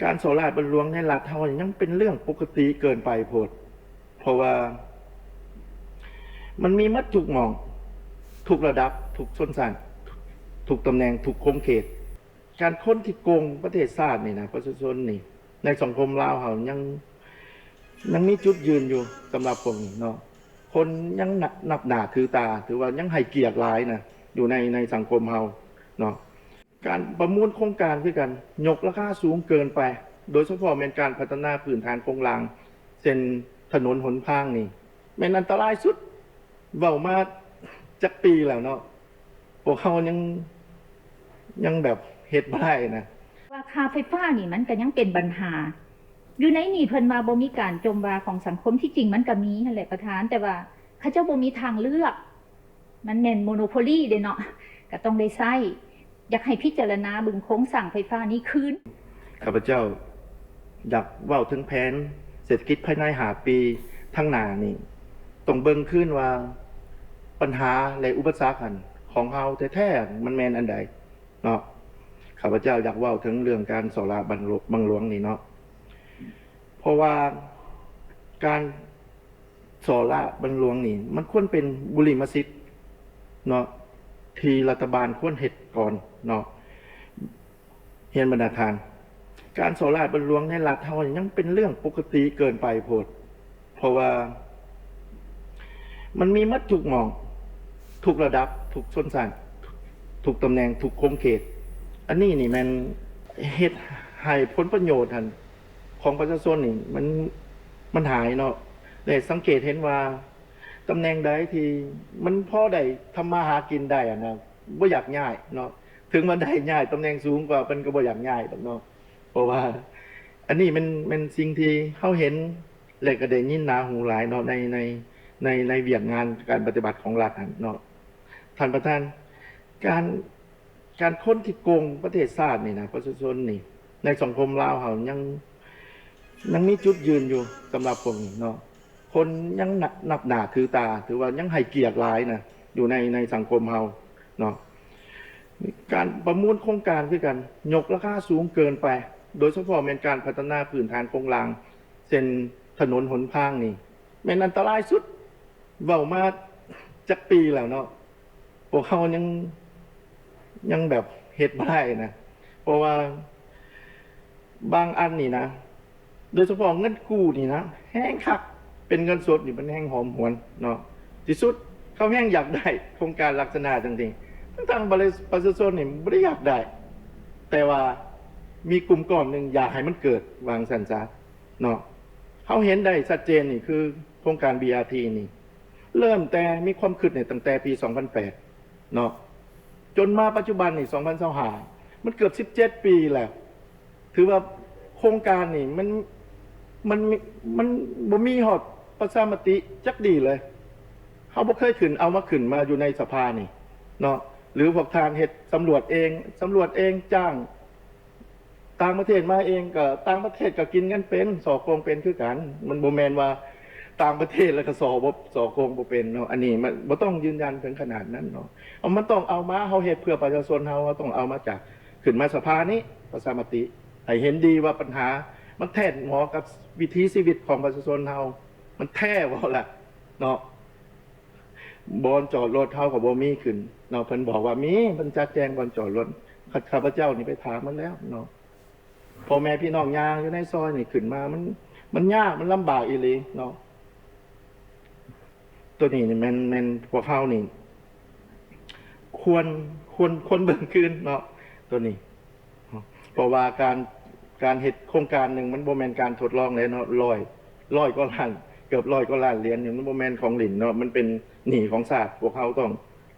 การโสราดบรรลวงในรัฐเฮายังเป็นเรื่องปกติเกินไปโพดเพราะว่ามันมีมัดทุกหม่องทุกระดับทุกชนชั้นทุกตำแหน่งทุกคมเขตการค้นที่โกงประเทศชาตินี่นะประชาชนนี่ในสังคมลาวเฮายังมีจุดยืนอยู่สำหรับพวกนี้เนาะคนยังนับหน้าถือตาถือว่ายังให้เกียรติหลายนะอยู่ในสังคมเฮาเนาะการประมูลโครงการคือกันยกราคาสูงเกินไป โดยเฉพาะเป็นการพัฒนาพื้นฐานโครงรางเส้นถนนหนทางนี่แม่นอันตรายสุดเว้ามาจักปีแล้วเนาะพวกเขายังแบบเฮ็ดบ่ได้นะราคาไฟฟ้านี่มันก็ยังเป็นปัญหาอยู่ในนี่เพิ่นว่าบ่มีการจมวาของสังคมที่จริงมันก็มีนั่นแหละประธานแต่ว่าเขาเจ้าบ่มีทางเลือกมันแม่นโมโนโพลีเด้เนาะก็ต้องได้ใช้อยากให้พิจารณาบึงโครงสร้างไฟฟ้านี้คืนข้าพเจ้าอยากเว้าถึงแผนเศรษฐกิจภายใน5 ปีข้างหน้านี่ต้องเบิ่งขึ้นว่าปัญหาและอุปสรรคของเฮาแท้ๆมันแม่นอันใดเนาะข้าพเจ้าอยากเว้าถึงเรื่องการโสราบังหลวงนี่เนาะเพราะว่าการโสราบังหลวงนี่มันควรเป็นบุริมสิทธิ์เนาะที่รัฐบาลควรเฮ็ดก่อนเนาะเฮียนบรรณาธิการการโสราบังหลวงในรัฐเฮายังเป็นเรื่องปกติเกินไปโพดเพราะว่ามันมีมัดทุกหม่องทุกระดับทุกชนชั้นทุกตำแหน่งทุกคมเขตอันนี้นี่มันเฮ็ดให้ผลประโยชน์ของประชาชนนี่มันหายเนาะได้สังเกตเห็นว่าตำแหน่งใดที่มันพอได้ทำมาหากินได้นะบ่อยากย้ายเนาะถึงมันได้ย้ายตำแหน่งสูงกว่าเพิ่นก็บ่อยากย้ายดอกเนาะเพราะว่าอันนี้มันสิ่งที่เฮาเห็นและก็ได้ยินหนาหูหลายเนาะในเวียกงานการปฏิบัติของรัฐเนาะท่านประธานการค้นที่โกงประเทศชาตินี่นะประชาชนนี่ในสังคมลาวเฮายังมีจุดยืนอยู่สำหรับพวกนี้เนาะคนยังนับหน้าถือตาถือว่ายังให้เกียรติหลายนะอยู่ในสังคมเฮาเนาะการประมูลโครงการคือกันยกราคาสูงเกินไป โดยเฉพาะเป็นการพัฒนาพื้นฐานโครงรางเส้นถนนหนทางนี่แม่นอันตรายสุดเว้ามาจักปีแล้วเนาะพวกเขายังแบบเฮ็ดบ่ได้นะเพราะว่าบางอันนี่นะโดยเฉพาะเงินกู้นี่นะแห้งคักเป็นเงินสดนี่มันแห้งหอมหวนเนาะที่สุดเขาแห้งอยากได้โครงการลักษณะจังซี่ทั้งประชาชนนี่บ่ได้อยากได้แต่ว่ามีกลุ่มก้อนหนึ่งอยากให้มันเกิดวางสันซะเนาะเขาเห็นได้ชัดเจนนี่คือโครงการ BRT นี่เริ่มแต่มีความคิดเนี่ยตั้งแต่ปี 2008 เนาะจนมาปัจจุบันนี่ 2025 มันเกือบ 17 ปีแล้ว ถือว่าโครงการนี่มันบ่มีฮอดประชามติจักดีเลยเขาบ่เคยเอามาขึ้นมาอยู่ในสภานี่เนาะหรือพวกทานเฮ็ดสำรวจเองจ้างต่างประเทศมาเองก็ต่างประเทศก็กินกันเป็นสอโกงเป็นคือกันมันบ่แม่นว่าต่างประเทศแล้วก็สอโกงบ่เป็นเนาะอันนี้มันบ่ต้องยืนยันถึงขนาดนั้นเนาะมันต้องเอามาเฮาเฮ็ดเพื่อประชาชนเฮาต้องเอามาจากขึ้นมาสภานี้ประชามติให้เห็นดีว่าปัญหามันแท้เหมาะกับวิถีชีวิตของประชาชนเฮามันแท้บ่ล่ะเนาะบ่อนจอดรถเฮาก็บ่มีขึ้นเนาะเพิ่นบอกว่ามีเพิ่นจัดแจงบ่อนจอดรถข้าพเจ้านี่ไปถามมันแล้วเนาะพ่อแม่พี่น้องย่างอยู่ในซอยนี่ขึ้นมามันยากมันลำบากอีหลีเนาะตัวนี้นี่แม่นพวกเฮานี่ควรเบิ่งคืนเนาะตัวนี้เพราะว่าการเฮ็ดโครงการหนึ่งมันบ่แม่นการทดลองเลยเนาะร้อยก็ล้านเกือบ100ก็ล้านเหรียญนี่มันบ่แม่นของหลินเนาะมันเป็นหนี้ของชาติพวกเขาต้อง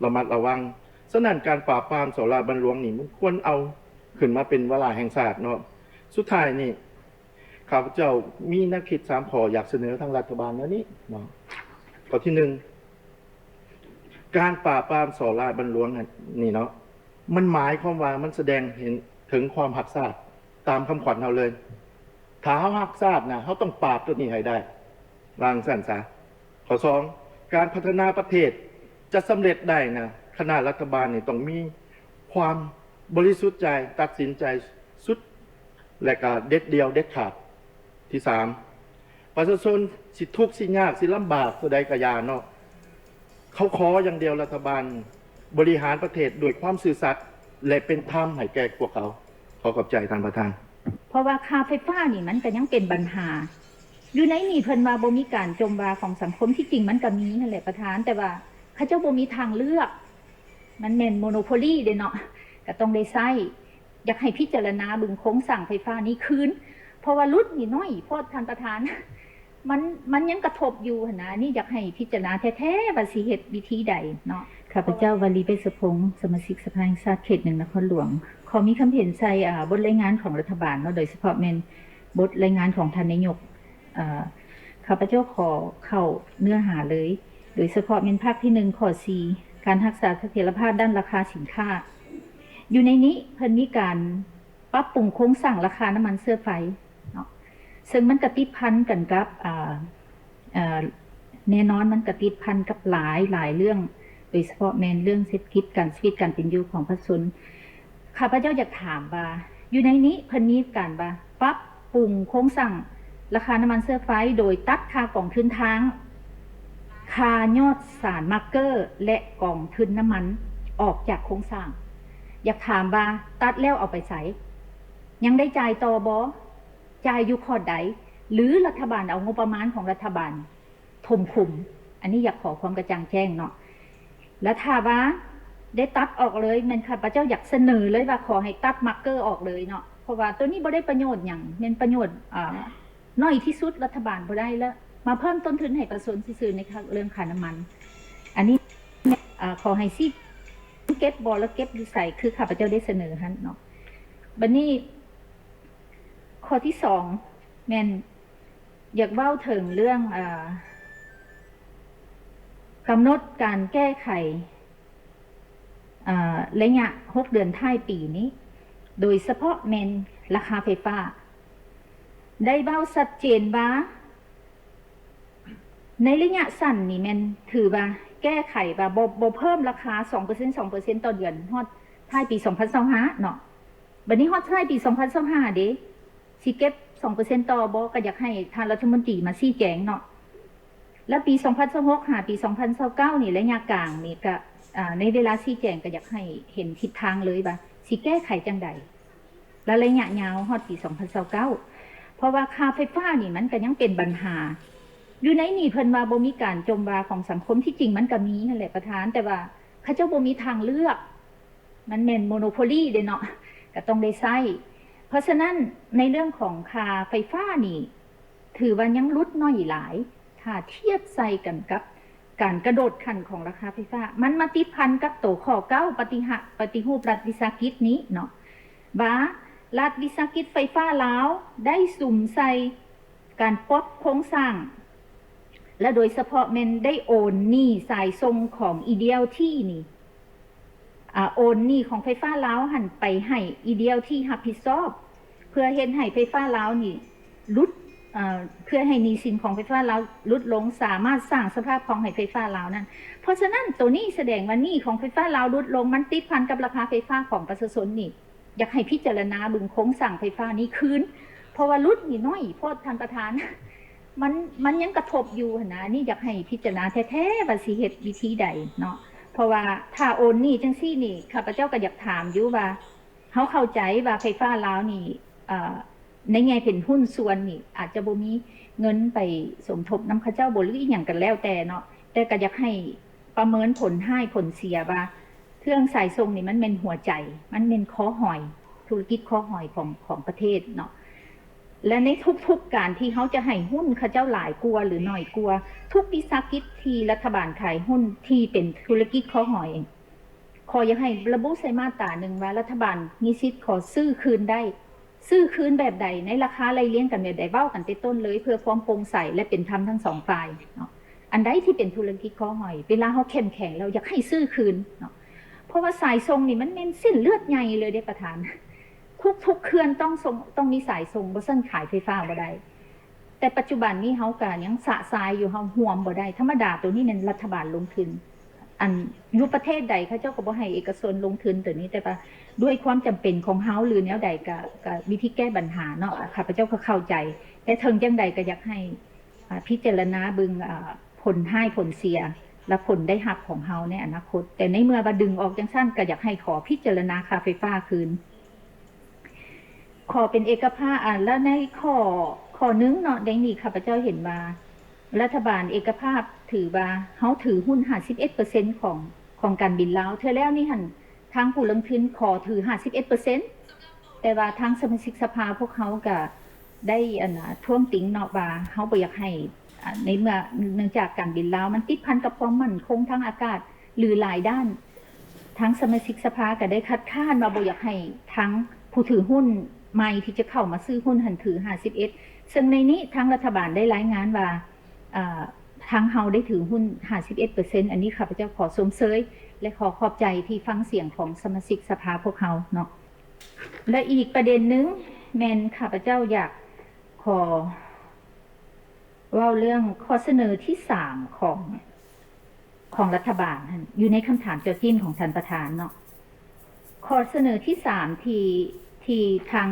ระมัดระวังฉะนั้นการปราบปรามโสราบันหลวงนี่มันควรเอาขึ้นมาเป็นวาระแห่งชาติเนาะสุดท้ายนี่ข้าพเจ้ามีแนวคิด3ข้ออยากเสนอทางรัฐบาลแล้วนี้เนาะข้อที่1การปราบปรามโสราบันหลวงนี่เนาะมันหมายความว่ามันแสดงเห็นถึงความหักชาติตามคำขวัญเราเลยถ้าเขาหักชาตินะเขาต้องปราบตัวนี้ให้ได้วางสั่นซะข้อ2การพัฒนาประเทศจะสำเร็จได้นะคณะรัฐบาลนี่ต้องมีความบริสุทธิ์ใจตัดสินใจสุด และก็เด็ดเดียวเด็ดขาดที่3ประชาชนสิทุกข์สิยากสิลำบากผู้ใดก็อย่าเนาะเขาขออย่างเดียวรัฐบาลบริหารประเทศด้วยความซื่อสัตย์และเป็นธรรมให้แก่พวกเขาขอขอบใจท่านประธานเพราะว่าค่าไฟฟ้านี่มันก็ยังเป็นปัญหาอยู่ในนี่เพิ่นว่าบ่มีการจมวาของสังคมที่จริงมันก็มีนั่นแหละประธานแต่ว่าเขาเจ้าบ่มีทางเลือกมันแม่นโมโนโพลีเด้เนาะก็ต้องได้ใช้อยากให้พิจารณาบึงโครงสร้างไฟฟ้านี้คืนเพราะว่ารุดนี่น้อยโพดท่านประธานมันยังกระทบอยู่หั่นนะนี่อยากให้พิจารณาแท้ๆว่าสิเฮ็ดวิธีใดเนาะข้าพเจ้าวลีเบศพงศ์สมาชิกสภาแห่งชาติเขต1นครหลวงขอมีคำเห็นใส่บทรายงานของรัฐบาลเนาะโดยเฉพาะแม่นบทรายงานของท่านนายกข้าพเจ้าขอเข้าเนื้อหาเลยโดยเฉพาะแม่นภาคที่1ข้อ4การรักษาเสถียรภาพด้านราคาสินค้าอยู่ในนี้เพิ่นมีการปรับปรุงโครงสร้างราคาน้ำมันเชื้อไฟเนาะซึ่งมันกระติดพันกันกับแน่นอนมันกระติดพันกับหลายเรื่องโดยเฉพาะแม่นเรื่องเศรษฐกิจการชีวิตการเป็นอยู่ของประชาชนข้าพเจ้าอยากถามว่าอยู่ในนี้เพิ่นมีการว่าปรับปรุงโครงสร้างราคาน้ำมันเชื้อไฟโดยตัดค่ากองทุนทางค่ายอดสารมาร์เกอร์และกองทุนน้ำมันออกจากโครงสร้างอยากถามว่าตัดแล้วเอาไปใส่ยังได้จ่ายต่อบ่จ่ายอยู่ข้อใดหรือรัฐบาลเอางบประมาณของรัฐบาลถมคุมอันนี้อยากขอความกระจ่างแจ้งเนาะแล้วถ้าว่าได้ตัดออกเลยมันข้าพเจ้าอยากเสนอเลยว่าขอให้ตัดมาร์เกอร์ออกเลยเนาะเพราะว่าตัวนี้บ่ได้ประโยชน์อย่างเป็นประโยชน์น้อยที่สุดรัฐบาลบ่ได้แล้วมาเพิ่มต้นทุนให้ประชาชนซื่อๆในเรื่องค่าน้ำมันอันนี้ขอให้ซิเก็บบอแล้วเก็บอยู่ใส่คือข้าพเจ้าได้เสนอฮันเนาะบัดนี้ข้อที่2แม่นอยากเว้าถึงเรื่องกำหนดการแก้ไขระยะ6 เดือนท้ายปีนี้โดยเฉพาะแม่นราคาไฟฟ้าได้เว้าชัดเจนว่าในระยะสั้นนี่แม่นถือว่าแก้ไขว่าบ่เพิ่มราคา 2% ต่อเดือนฮอดท้ายปี2025เนาะบัดนี้ฮอดท้ายปี2025เด้สิเก็บ 2% ต่อบ่ก็อยากให้ท่านรัฐมนตรีมาชี้แจงเนาะแล้วปี2026หาปี2029นี่ระยะกลางนี่ก็ในเวลาชี้แจงก็อยากให้เห็นทิศทางเลยว่าสิแก้ไขจังใดแล้วระยะยาวฮอดปี2029เพราะว่าค่าไฟฟ้านี่มันก็ยังเป็นปัญหาอยู่ในนี่เพิ่นว่าบ่มีการจมวาของสังคมที่จริงมันก็มีนั่นแหละประธานแต่ว่าเขาเจ้าบ่มีทางเลือกมันแม่นโมโนโพลีเด้เนาะก็ต้องได้ใช้เพราะฉะนั้นในเรื่องของค่าไฟฟ้านี่ถือว่ายังลดน้อยหลายถ้าเทียบใส่กันกับการกระโดดขั้นของราคาไฟฟ้ามันมาติดพันกับตัวข้อ9ปฏิรูปรัฐวิสาหกิจนี้เนาะว่ารัฐวิสาหกิจไฟฟ้าลาวได้สุ่มใส่การปลดโครงสร้างและโดยเฉพาะแม่นได้โอนหนี้สายทรงของอีเดียลที่นี่โอนหนี้ของไฟฟ้าลาวหันไปให้อีเดียลที่รับผิดชอบเพื่อเฮ็ดให้ไฟฟ้าลาวนี่ลดเพื่อให้หนี้สินของไฟฟ้าลาวลดลงสามารถสร้างสภาพคล่องให้ไฟฟ้าลาวนั้นเพราะฉะนั้นตัวนี้แสดงว่าหนี้ของไฟฟ้าลาวลดลงมันติดพันกับราคาไฟฟ้าของประชาชนนี่อยากให้พิจารณาบึงโครงสร้างไฟฟ้านี้คืนเพราะว่าลดนี่น้อยโพดท่านประธานมันยังกระทบอยู่นะนี่อยากให้พิจารณาแท้ๆว่าสิเฮ็ดวิธีใดเนาะเพราะว่าถ้าโอนนี่จังซี่นี่ข้าพเจ้าก็อยากถามอยู่ว่าเฮาเข้าใจว่าไฟฟ้าลาวนี่ในแง่เป็นหุ้นส่วนนี่อาจจะบ่มีเงินไปสมทบนำข้าเจ้าบ่หรืออีหยังกันแล้วแต่เนาะแต่ก็อยากให้ประเมินผลให้ผลเสียว่าเครื่องสายส่งนี่มันเป็นหัวใจมันเป็นคอหอยธุรกิจคอหอยของประเทศเนาะและในทุกการที่เขาจะให้หุ้นเขาเจ้าหลายกลัวหรือหน่อยกลัวทุกวิสาหกิจที่รัฐบาลขายหุ้นที่เป็นธุรกิจข้อหอยขออยากให้ระบุใส่มาตราหนึ่งว่ารัฐบาลมีสิทธิ์ขอซื้อคืนได้ซื้อคืนแบบใดในราคาไล่เลี้ยงกันแบบใดเว้ากันไปต้นเลยเพื่อความโปร่งใสและเป็นธรรมทั้งสองฝ่ายเนาะอันใดที่เป็นธุรกิจข้อหอยเวลาเขาเข้มแข็งเราอยากให้ซื้อคืนเนาะเพราะว่าสายทรงนี่มันเป็นเส้นเลือดใหญ่เลยเด้ประธานทุกเครื่องต้องมีสายส่งบ่ซั่นขายไฟฟ้าบ่ได้แต่ปัจจุบันนี้เฮาก็ยังสะสายอยู่เฮาห่วมบ่ได้ธรรมดาตัวนี้นั่นรัฐบาลลงทุน อันอยู่ประเทศใดเขาเจ้าก็บ่ให้เอกชนลงทุนตัวนี้แต่ว่าด้วยความจำเป็นของเฮาหรือแนวใดก็วิธีแก้ปัญหาเนาะข้าพเจ้าก็เข้าใจแต่ถึงจังใดก็อยากให้พิจารณาเบิ่งผลให้ผลเสียและผลได้รับของเฮาในอนาคตแต่ในเมื่อบ่ดึงออกจังซั่นก็อยากให้ขอพิจารณาค่าไฟฟ้าคืนขอเป็นเอกภาพแล้วในข้อนึงเนาะในนี้ข้าพเจ้าเห็นว่ารัฐบาลเอกภาพถือว่าเฮาถือหุ้น 51% ของการบินลาวเทื่อแล้วนี่หั่นทางผู้ลงทุนขอถือ 51% แต่ว่าทางสมาชิกสภาพวกเขาก็ได้ท้วงติงเนาะว่าเฮาบ่อยากให้ในเมื่อเนื่องจากการบินลาวมันติดพันกับความมั่นคงทางอากาศหรือหลายด้านทั้งสมาชิกสภาก็ได้คัดค้านว่าบ่อยากให้ทั้งผู้ถือหุ้นใหม่ที่จะเข้ามาซื้อหุ้นหันถือ 51 ซึ่งในนี้ทางรัฐบาลได้รายงานว่าทางเฮาได้ถือหุ้น 51% อันนี้ข้าพเจ้าขอชมเชยและขอขอบใจที่ฟังเสียงของสมาชิกสภาพวกเขาเนาะและอีกประเด็นนึงแม่นข้าพเจ้าอยากขอเว้าเรื่องข้อเสนอที่3ของรัฐบาลอยู่ในคำถามเจ้าจิ้นของท่านประธานเนาะข้อเสนอที่3ที่ทั้ง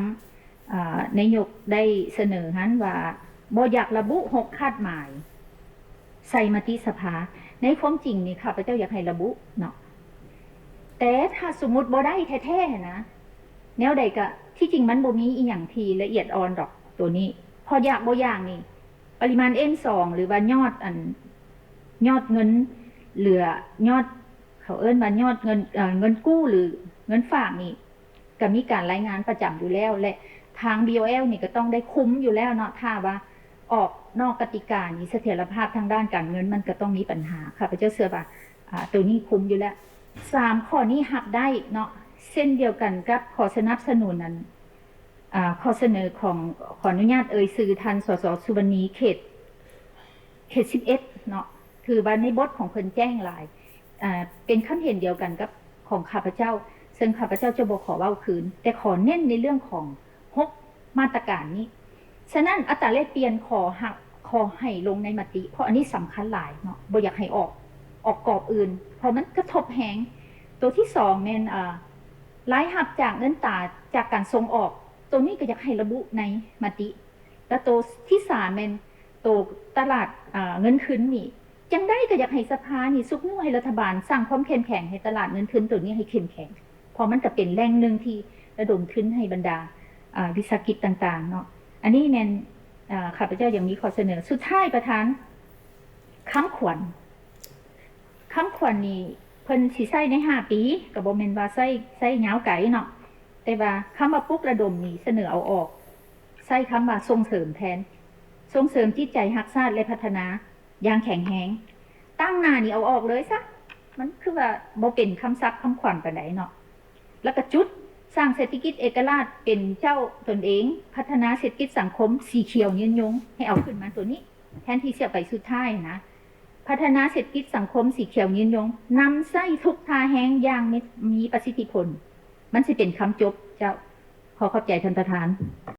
นายกได้เสนอหันว่าบ่อยากระบุ6คาดหมายใส่มติสภาในความจริงนี่ข้าพเจ้าอยากให้ระบุเนาะแต่ถ้าสมมุติบ่ได้แท้ๆนะแนวใดก็ที่จริงมันบ่มีอีหยังที่ละเอียดอ่อนดอกตัวนี้พออยากบ่อย่างนี่ปริมาณ N2 หรือว่ายอดเงินเหลือยอดเขาเอิ้นว่ายอดเงินกู้หรือเงินฝากนี่ก็มีการรายงานประจำอยู่แล้วและทาง BOL นี่ก็ต้องได้คุ้มอยู่แล้วเนาะถ้าว่าออกนอกกติกานี้เสถียรภาพทางด้านการเงินมันก็ต้องมีปัญหาค่ะพระเจ้าเชื่อว่าตัวนี้คุ้มอยู่แล้ว3ข้อนี้หักได้เนาะเช่นเดียวกันกับขอสนับสนุนนั้นข้อเสนอขออนุญาตสื่อทันสสสุวรรณีเขต11เนาะคือว่าในบทของเพิ่นแจ้งหลายเป็นคำเห็นเดียวกันกับของข้าพเจ้าซึ่งข้าพเจ้าจะบ่ขอเว้าคืนแต่ขอเน้นในเรื่องของ6มาตรการนี้ฉะนั้นอัตราแลกเปลี่ยนขอให้ลงในมติเพราะอันนี้สำคัญหลายเนาะบ่อยากให้ออกกรอบอื่นเพราะมันกระทบแฮงตัวที่2แม่นรายรับจากเงินตราจากการส่งออกตัวนี้ก็อยากให้ระบุในมติและตัวที่3แม่นตัวตลาดเงินคืนนี่จังได้ก็อยากให้สภานี่ซุกนุ่ให้รัฐบาลสร้างความเข้มแข็งให้ตลาดเงินคืนตัวนี้ให้เข้มแข็งเพราะมันก็เป็นแรงนึงที่ระดมทุนให้บรรดาวิสาหกิจต่างๆเนาะอันนี้แม่นข้าพเจ้ายังมีข้อเสนอสุดท้ายประธานค้ำขวัญนี่เพิ่นสิใช้ใน5ปีก็บ่แม่นว่าใช้ยาวไกลเนาะแต่ว่าคำว่าปลุกระดมนี่เสนอเอาออกใช้คำว่าส่งเสริมแทนส่งเสริมจิตใจรักชาติและพัฒนาอย่างแข็งแรงตั้งหน้านี่เอาออกเลยซะมันคือว่าบ่เป็นคำศัพท์คำขวัญปานใดเนาะแล้วก็จุดสร้างเศรษฐกิจเอกราชเป็นเจ้าตนเองพัฒนาเศรษฐกิจสังคมสีเขียวยืนยงให้เอาขึ้นมาตัวนี้แทนที่เสียไปสุดท้ายนะพัฒนาเศรษฐกิจสังคมสีเขียวยืนยงนำใส่ทุกทาแห้งอย่างมีประสิทธิผลมันสิเป็นคำจบเจ้าขอขอบใจท่านประธาน